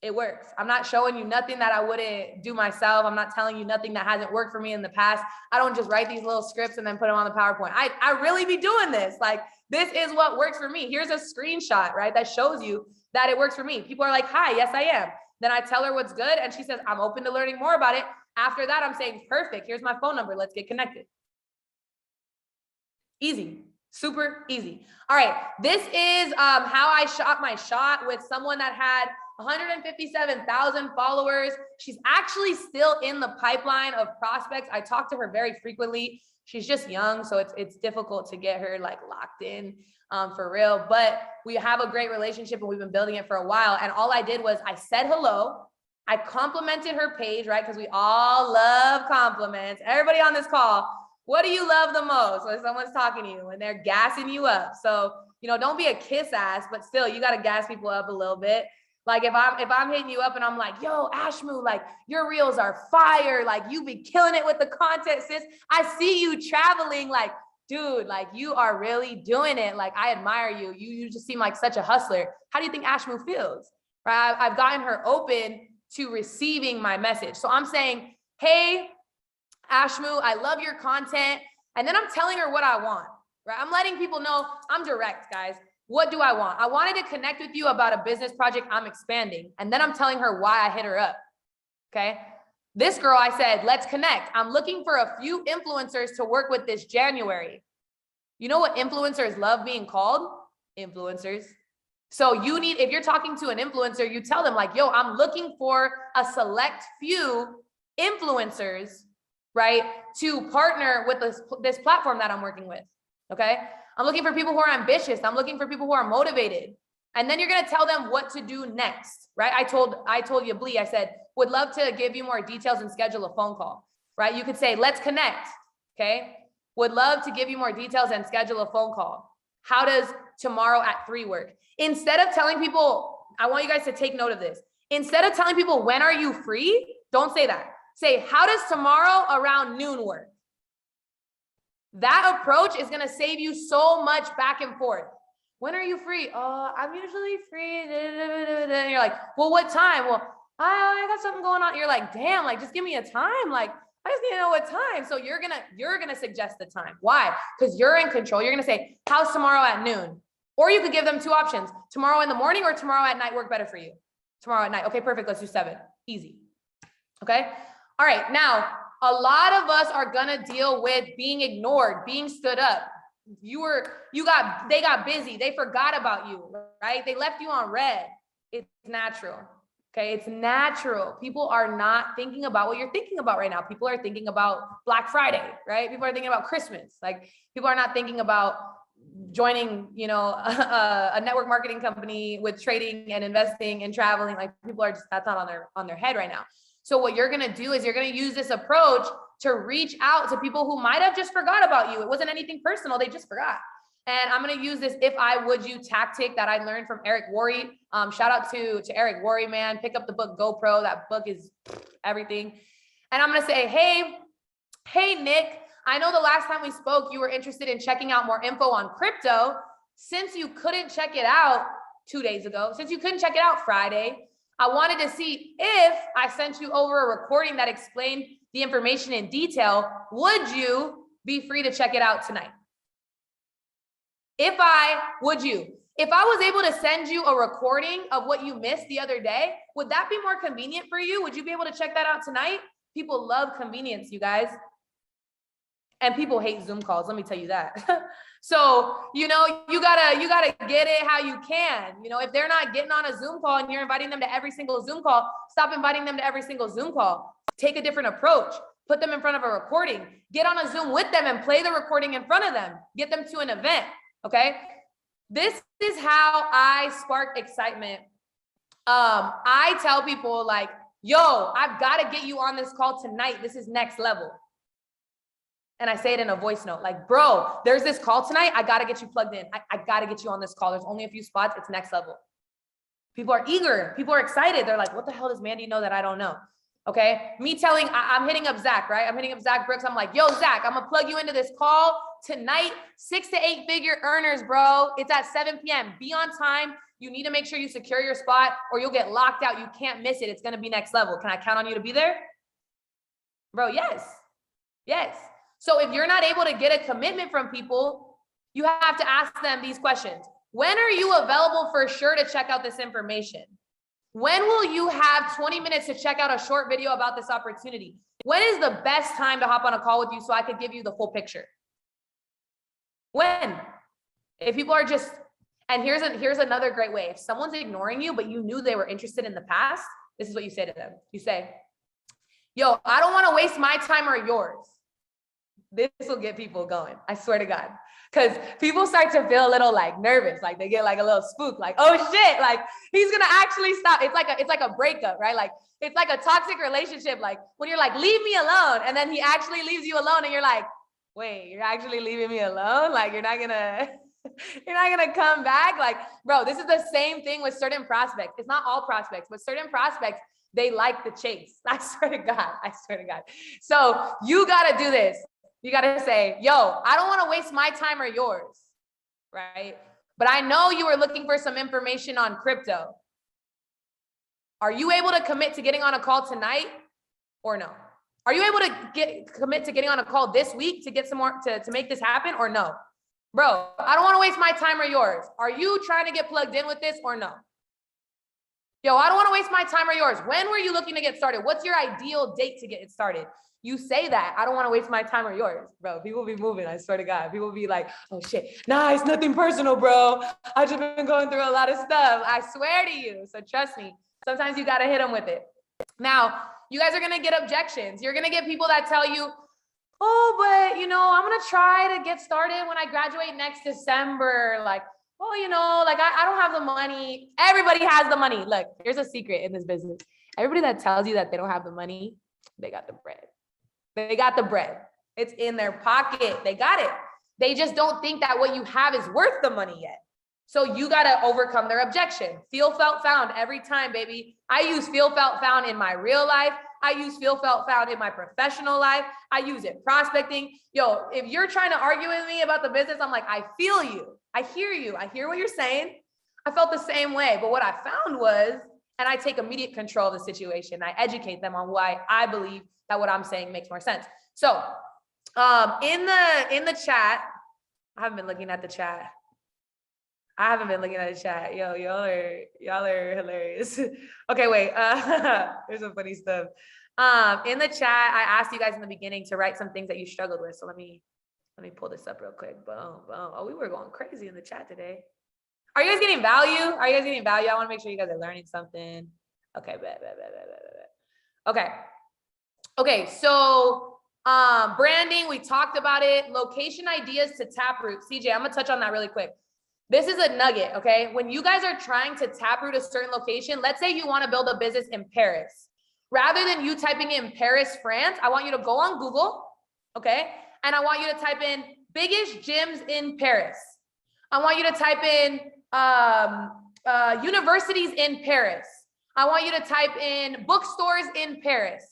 It works. I'm not showing you nothing that I wouldn't do myself. I'm not telling you nothing that hasn't worked for me in the past. I don't just write these little scripts and then put them on the PowerPoint. I really be doing this. Like, this is what works for me. Here's a screenshot, right? That shows you that it works for me. People are like, hi, yes, I am. Then I tell her what's good. And she says, I'm open to learning more about it. After that, I'm saying, perfect. Here's my phone number. Let's get connected. Easy. Super easy. All right. This is how I shot my shot with someone that had 157,000 followers. She's actually still in the pipeline of prospects. I talk to her very frequently. She's just young, so it's difficult to get her like locked in for real. But we have a great relationship and we've been building it for a while. And all I did was I said hello. I complimented her page, right? Because we all love compliments. Everybody on this call, what do you love the most when someone's talking to you, when they're gassing you up? So, you know, don't be a kiss ass, but still you got to gas people up a little bit. Like if I'm hitting you up and I'm like, yo, Ashmu, like your reels are fire. Like you be killing it with the content, sis. I see you traveling. Like, dude, like you are really doing it. Like I admire you. You just seem like such a hustler. How do you think Ashmu feels? Right? I've gotten her open to receiving my message. So I'm saying, hey, Ashmu, I love your content. And then I'm telling her what I want, right? I'm letting people know I'm direct, guys. What do I want? I wanted to connect with you about a business project I'm expanding. And then I'm telling her why I hit her up. Okay. This girl, I said, let's connect. I'm looking for a few influencers to work with this January. You know what influencers love being called? Influencers. So you need, if you're talking to an influencer, you tell them like, yo, I'm looking for a select few influencers, right? To partner with this platform that I'm working with. Okay. I'm looking for people who are ambitious. I'm looking for people who are motivated. And then you're going to tell them what to do next, right? I told you, Blee, I said, would love to give you more details and schedule a phone call, right? You could say, let's connect. Okay. Would love to give you more details and schedule a phone call. How does tomorrow at 3 work? Instead of telling people, I want you guys to take note of this. Instead of telling people, when are you free? Don't say that. Say, how does tomorrow around noon work? That approach is going to save you so much back and forth. When are you free? Oh, I'm usually free. And you're like, well, what time? Well, I got something going on. You're like, damn, like, just give me a time. Like, I just need to know what time. So you're gonna suggest the time. Why? Because you're in control. You're gonna say, how's tomorrow at noon? Or you could give them two options. Tomorrow in the morning or tomorrow at night work better for you? Tomorrow at night. Okay, perfect. Let's do 7. Easy. Okay. All right. Now, a lot of us are gonna deal with being ignored, being stood up. They got busy. They forgot about you, right? They left you on red. It's natural. Okay, it's natural. People are not thinking about what you're thinking about right now. People are thinking about Black Friday, right? People are thinking about Christmas. Like, people are not thinking about joining, you know, a network marketing company with trading and investing and traveling. Like, people are just, that's not on their head right now. So what you're gonna do is you're gonna use this approach to reach out to people who might have just forgot about you. It wasn't anything personal, they just forgot. And I'm going to use this if I would you tactic that I learned from Eric Worre. Shout out to Eric Worre, man. Pick up the book GoPro. That book is everything. And I'm going to say, hey, Nick, I know the last time we spoke, you were interested in checking out more info on crypto. Since you couldn't check it out 2 days ago, since you couldn't check it out Friday, I wanted to see if I sent you over a recording that explained the information in detail. Would you be free to check it out tonight? If I was able to send you a recording of what you missed the other day, would that be more convenient for you? Would you be able to check that out tonight? People love convenience, you guys. And people hate Zoom calls, let me tell you that. So, you know, you gotta get it how you can. You know, if they're not getting on a Zoom call and you're inviting them to every single Zoom call, stop inviting them to every single Zoom call. Take a different approach. Put them in front of a recording. Get on a Zoom with them and play the recording in front of them. Get them to an event. Okay, this is how I spark excitement. I tell people like, yo, I've got to get you on this call tonight. This is next level. And I say it in a voice note, like, bro, there's this call tonight. I got to get you plugged in. I got to get you on this call. There's only a few spots. It's next level. People are eager. People are excited. They're like, what the hell does Mandy know that I don't know? Okay, I'm hitting up Zach, right? I'm hitting up Zach Brooks. I'm like, yo, Zach, I'm gonna plug you into this call tonight. 6 to 8 figure earners, bro. It's at 7 p.m. Be on time. You need to make sure you secure your spot or you'll get locked out. You can't miss it. It's gonna be next level. Can I count on you to be there? Bro, yes. Yes. So if you're not able to get a commitment from people, you have to ask them these questions. When are you available for sure to check out this information? When will you have 20 minutes to check out a short video about this opportunity? When is the best time to hop on a call with you so I could give you the full picture? When? If people are just, and here's another great way. If someone's ignoring you, but you knew they were interested in the past, this is what you say to them. You say, yo, I don't want to waste my time or yours. This will get people going. I swear to God. Because people start to feel a little like nervous, like they get like a little spooked, like, oh shit, like he's gonna actually stop. It's like a breakup, right? Like it's like a toxic relationship. Like when you're like, leave me alone, and then he actually leaves you alone, and you're like, wait, you're actually leaving me alone? Like you're not gonna come back? Like, bro, this is the same thing with certain prospects. It's not all prospects, but certain prospects, they like the chase. I swear to God. So you gotta do this. You got to say, yo, I don't want to waste my time or yours, right? But I know you were looking for some information on crypto. Are you able to commit to getting on a call tonight or no? Are you able to commit to getting on a call this week to get some more, to make this happen or no? Bro, I don't want to waste my time or yours. Are you trying to get plugged in with this or no? Yo, I don't want to waste my time or yours. When were you looking to get started? What's your ideal date to get it started? You say that, I don't want to waste my time or yours, bro. People be moving, I swear to God. People be like, oh shit, nah, it's nothing personal, bro. I just been going through a lot of stuff. I swear to you. So trust me, sometimes you got to hit them with it. Now, you guys are going to get objections. You're going to get people that tell you, oh, but you know, I'm going to try to get started when I graduate next December. Like, oh, you know, like I don't have the money. Everybody has the money. Look, here's a secret in this business. Everybody that tells you that they don't have the money, they got the bread. They got the bread. It's in their pocket. They got it. They just don't think that what you have is worth the money yet. So you got to overcome their objection. Feel, felt, found every time, baby. I use feel, felt, found in my real life. I use feel, felt, found in my professional life. I use it prospecting. Yo, if you're trying to argue with me about the business, I'm like, I feel you. I hear you. I hear what you're saying. I felt the same way. But what I found was, and I take immediate control of the situation. I educate them on why I believe that what I'm saying makes more sense. So in the chat, I haven't been looking at the chat. Yo, y'all are hilarious. Okay, wait. There's some funny stuff. In the chat, I asked you guys in the beginning to write some things that you struggled with. So let me pull this up real quick. Boom, boom. Oh, we were going crazy in the chat today. Are you guys getting value? I want to make sure you guys are learning something. Okay, bet. Okay, so branding, we talked about it. Location ideas to Taproot. CJ, I'm gonna touch on that really quick. This is a nugget, okay? When you guys are trying to Taproot a certain location, let's say you want to build a business in Paris. Rather than you typing in Paris, France, I want you to go on Google, okay? And I want you to type in biggest gyms in Paris. I want you to type in universities in Paris. I want you to type in bookstores in Paris.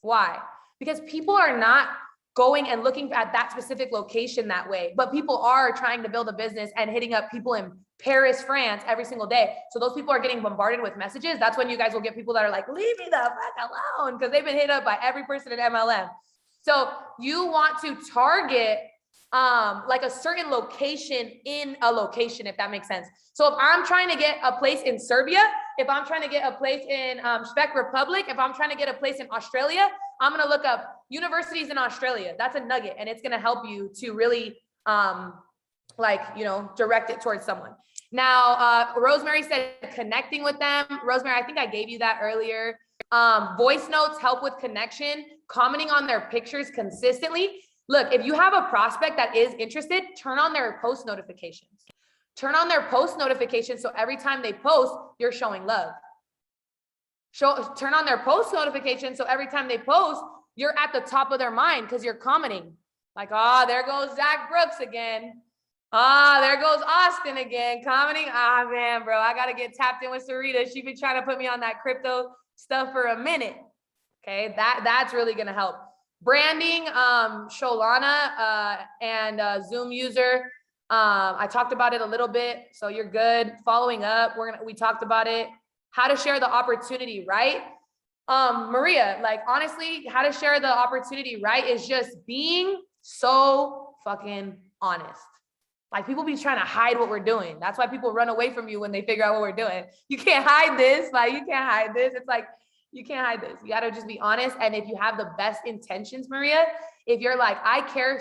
Why? Because people are not going and looking at that specific location that way, but people are trying to build a business and hitting up people in Paris, France every single day. So those people are getting bombarded with messages. That's when you guys will get people that are like, leave me the fuck alone, because they've been hit up by every person in MLM. So you want to target like a certain location in a location, if that makes sense. So if I'm trying to get a place in Serbia, if I'm trying to get a place in Czech Republic, if I'm trying to get a place in Australia, I'm going to look up universities in Australia. That's a nugget, and it's going to help you to really direct it towards someone. Now, Rosemary said connecting with them. Rosemary, I think I gave you that earlier. Voice notes help with connection, commenting on their pictures consistently. Look, if you have a prospect that is interested, turn on their post notifications. Turn on their post notifications so every time they post, you're showing love. Turn on their post notifications so every time they post, you're at the top of their mind because you're commenting. Like, oh, there goes Zach Brooks again. Ah, there goes Austin again, commenting. Ah, man, bro, I got to get tapped in with Sarita. She's been trying to put me on that crypto stuff for a minute. Okay, that's really going to help. Branding, Sholana and Zoom user. I talked about it a little bit, so you're good. Following up, we talked about it. How to share the opportunity, right? Maria, like honestly, how to share the opportunity, right, is just being so fucking honest. Like people be trying to hide what we're doing. That's why people run away from you when they figure out what we're doing. You can't hide this. Like you can't hide this. It's like, you can't hide this. You got to just be honest. And if you have the best intentions, Maria, if you're like, I care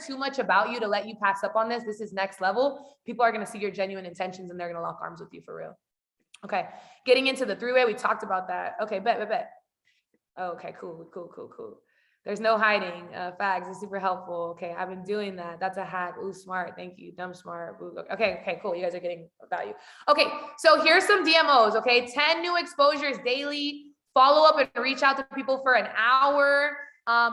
too much about you to let you pass up on this. This is next level. People are going to see your genuine intentions and they're going to lock arms with you for real. Okay. Getting into the three-way, we talked about that. Okay. Bet. Okay. Cool. There's no hiding. Fags is super helpful. Okay. I've been doing that. That's a hack. Ooh, smart. Thank you. Dumb smart. Ooh, okay. Cool. You guys are getting value. Okay. So here's some DMOs. Okay. 10 new exposures daily. Follow up and reach out to people for an hour.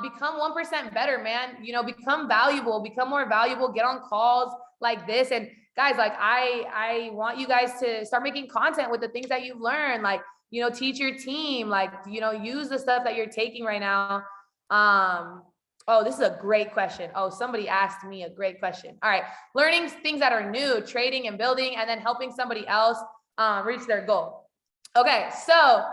Become 1% better, man. Become valuable, become more valuable, get on calls like this. And guys, like I want you guys to start making content with the things that you've learned, like, teach your team, like, use the stuff that you're taking right now. Oh, this is a great question. Oh, somebody asked me a great question. All right. Learning things that are new, trading and building, and then helping somebody else reach their goal. Okay. So,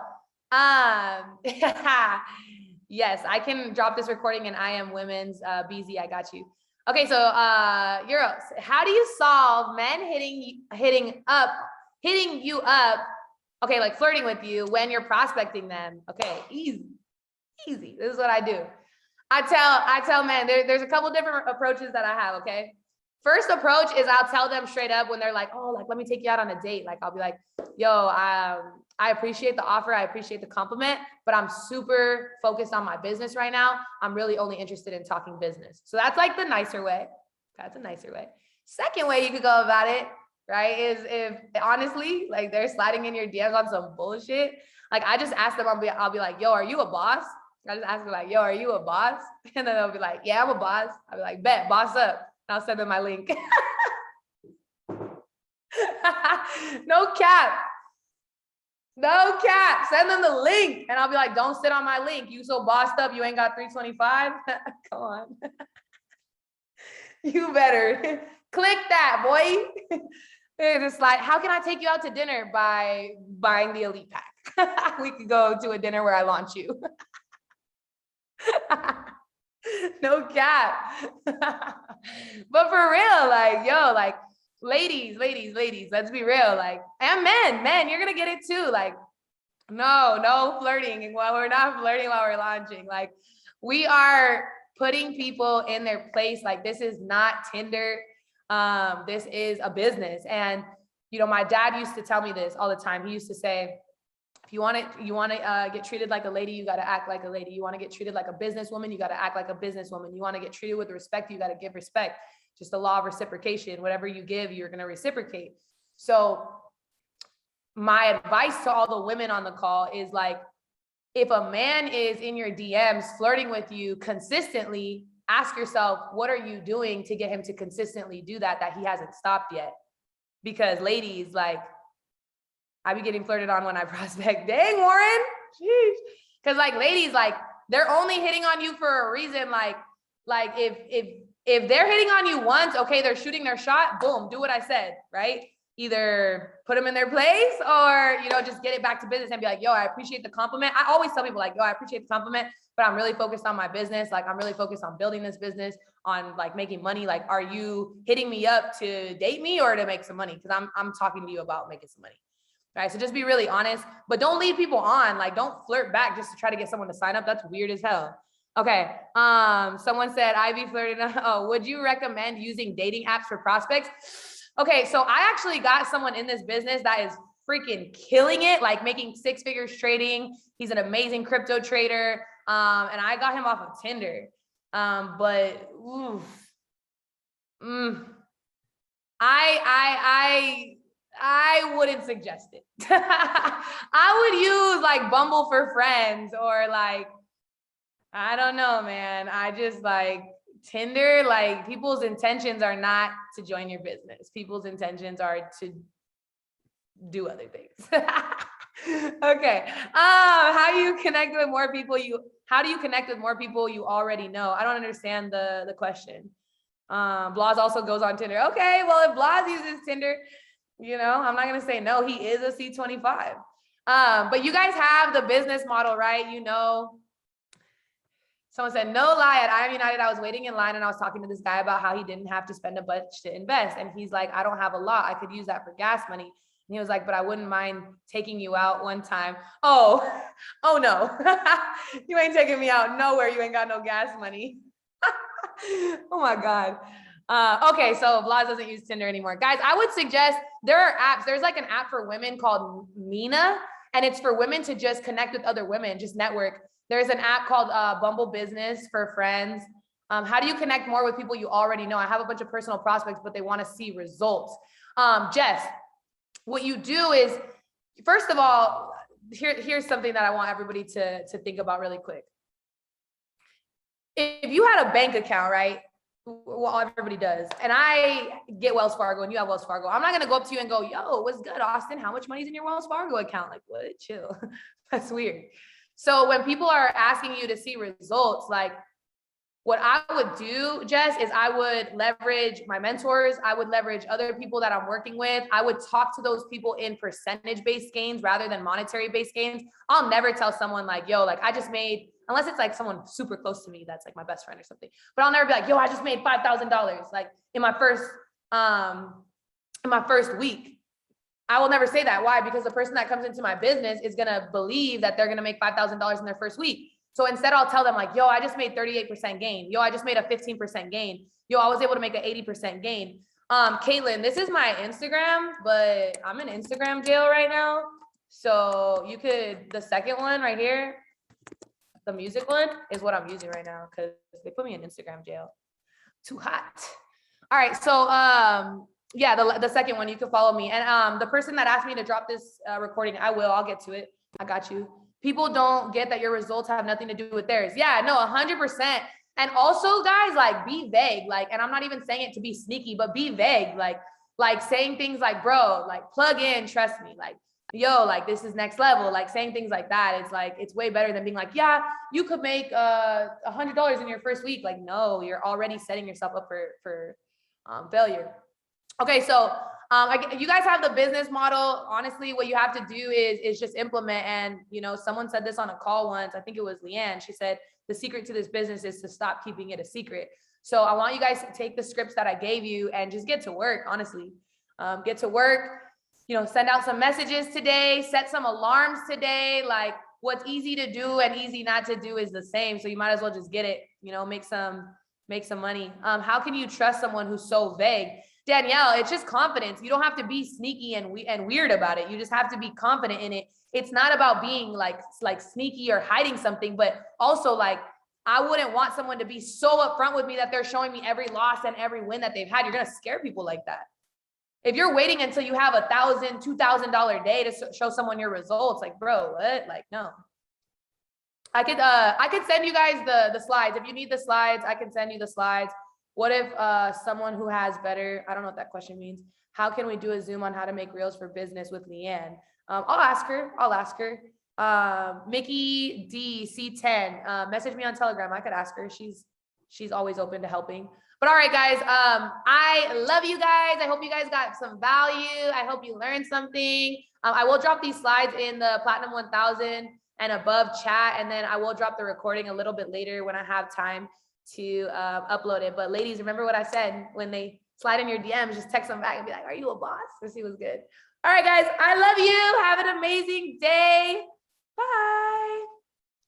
yes, I can drop this recording and I am women's BZ. I got you. Okay. So, Euros, how do you solve men hitting you up? Okay. Like flirting with you when you're prospecting them. Okay. Easy. This is what I do. I tell men, there's a couple different approaches that I have. Okay. First approach is I'll tell them straight up when they're like, oh, like, let me take you out on a date. Like, I'll be like, yo, I appreciate the offer. I appreciate the compliment, but I'm super focused on my business right now. I'm really only interested in talking business. So that's like the nicer way. That's a nicer way. Second way you could go about it, right, is if honestly, like they're sliding in your DMs on some bullshit. Like I just ask them, I'll be like, yo, are you a boss? I just ask them like, yo, are you a boss? And then they'll be like, yeah, I'm a boss. I'll be like, bet, boss up. And I'll send them my link. No cap. No cap. Send them the link. And I'll be like, don't sit on my link. You so bossed up, you ain't got 325. Come on. You better click that, boy. It's like, how can I take you out to dinner by buying the elite pack? We could go to a dinner where I launch you. No cap. But for real, like, yo, like, ladies, let's be real. Like, and men, you're gonna get it too. Like, no flirting while we're not flirting while we're launching. Like, we are putting people in their place. Like, this is not Tinder. This is a business. And, you know, my dad used to tell me this all the time. He used to say, if you want to get treated like a lady, you got to act like a lady. You want to get treated like a businesswoman, you got to act like a businesswoman. You want to get treated with respect, you got to give respect. Just the law of reciprocation. Whatever you give, you're going to reciprocate. So my advice to all the women on the call is, like, if a man is in your DMs flirting with you consistently, ask yourself, what are you doing to get him to consistently do that he hasn't stopped yet? Because ladies, like, I be getting flirted on when I prospect. Dang, Warren. Jeez. Because, like, ladies, like, they're only hitting on you for a reason. Like if they're hitting on you once, okay, they're shooting their shot, boom, do what I said, right? Either put them in their place or, you know, just get it back to business and be like, yo, I appreciate the compliment. I always tell people, like, yo, I appreciate the compliment, but I'm really focused on my business. Like, I'm really focused on building this business, on, like, making money. Like, are you hitting me up to date me or to make some money? Because I'm talking to you about making some money. Right. So just be really honest, but don't lead people on. Like, don't flirt back just to try to get someone to sign up. That's weird as hell. Okay. Someone said, Ivy flirted. Oh, would you recommend using dating apps for prospects? Okay. So I actually got someone in this business that is freaking killing it, like making 6 figures trading. He's an amazing crypto trader. And I got him off of Tinder. But oof, I wouldn't suggest it. I would use, like, Bumble for Friends, or, like, I don't know, man. I just, like, Tinder, like, people's intentions are not to join your business. People's intentions are to do other things. Okay. How do you connect with more people you already know? I don't understand the question. Blas also goes on Tinder. Okay, well, if Blas uses Tinder, you know, I'm not going to say no. He is a C25. But you guys have the business model, right? You know, someone said, no lie, at I Am United, I was waiting in line and I was talking to this guy about how he didn't have to spend a bunch to invest. And he's like, I don't have a lot. I could use that for gas money. And he was like, but I wouldn't mind taking you out one time. Oh no. You ain't taking me out nowhere. You ain't got no gas money. Oh my God. Okay, so Blas doesn't use Tinder anymore. Guys, I would suggest, there are apps. There's, like, an app for women called Mina, and it's for women to just connect with other women, just network. There's an app called Bumble Business for Friends. How do you connect more with people you already know? I have a bunch of personal prospects, but they want to see results. Jess, what you do is, first of all, here's something that I want everybody to think about really quick. If you had a bank account, right? Well, everybody does. And I get Wells Fargo and you have Wells Fargo. I'm not going to go up to you and go, yo, what's good, Austin? How much money's in your Wells Fargo account? Like, what? Chill. That's weird. So when people are asking you to see results, like, what I would do, Jess, is I would leverage my mentors. I would leverage other people that I'm working with. I would talk to those people in percentage-based gains rather than monetary-based gains. I'll never tell someone, like, yo, like, I just made, unless it's, like, someone super close to me that's, like, my best friend or something. But I'll never be like, yo, I just made $5,000, like, in my first week. I will never say that. Why? Because the person that comes into my business is going to believe that they're going to make $5,000 in their first week. So instead, I'll tell them, like, yo, I just made 38% gain. Yo, I just made a 15% gain. Yo, I was able to make an 80% gain. Caitlin, this is my Instagram, but I'm in Instagram jail right now. So you could, the second one right here, the music one, is what I'm using right now because they put me in Instagram jail. Too hot. All right. So yeah, the second one, you can follow me. And the person that asked me to drop this recording, I'll get to it. I got you. People don't get that your results have nothing to do with theirs. Yeah, no, 100%. And also, guys, like, be vague. Like, and I'm not even saying it to be sneaky, but be vague. Like saying things like, bro, like, plug in, trust me. Like yo, like this is next level, like saying things like that. It's like, it's way better than being like, yeah, you could make $100 in your first week. Like, no, you're already setting yourself up for failure. Okay, so you guys have the business model. Honestly, what you have to do is just implement. And someone said this on a call once. I think it was Leanne. She said the secret to this business is to stop keeping it a secret. So I want you guys to take the scripts that I gave you and just get to work. Honestly, get to work. Send out some messages today. Set some alarms today. Like, what's easy to do and easy not to do is the same. So you might as well just get it. Make some money. How can you trust someone who's so vague? Danielle, it's just confidence. You don't have to be sneaky and weird about it. You just have to be confident in it. It's not about being like sneaky or hiding something, but also like, I wouldn't want someone to be so upfront with me that they're showing me every loss and every win that they've had. You're going to scare people like that. If you're waiting until you have $1,000, $2,000 day to show someone your results, like, bro, what? Like, no. I could send you guys the slides. If you need the slides, I can send you the slides. What if someone who has better, I don't know what that question means. How can we do a Zoom on how to make reels for business with Leanne? I'll ask her. Mickey D C10, message me on Telegram. I could ask her. She's always open to helping. But all right, guys, I love you guys. I hope you guys got some value. I hope you learned something. I will drop these slides in the Platinum 1000 and above chat, and then I will drop the recording a little bit later when I have time to upload it. But ladies, remember what I said, when they slide in your DMs, just text them back and be like, are you a boss? Let's see what's good. All right, guys, I love you. Have an amazing day. Bye.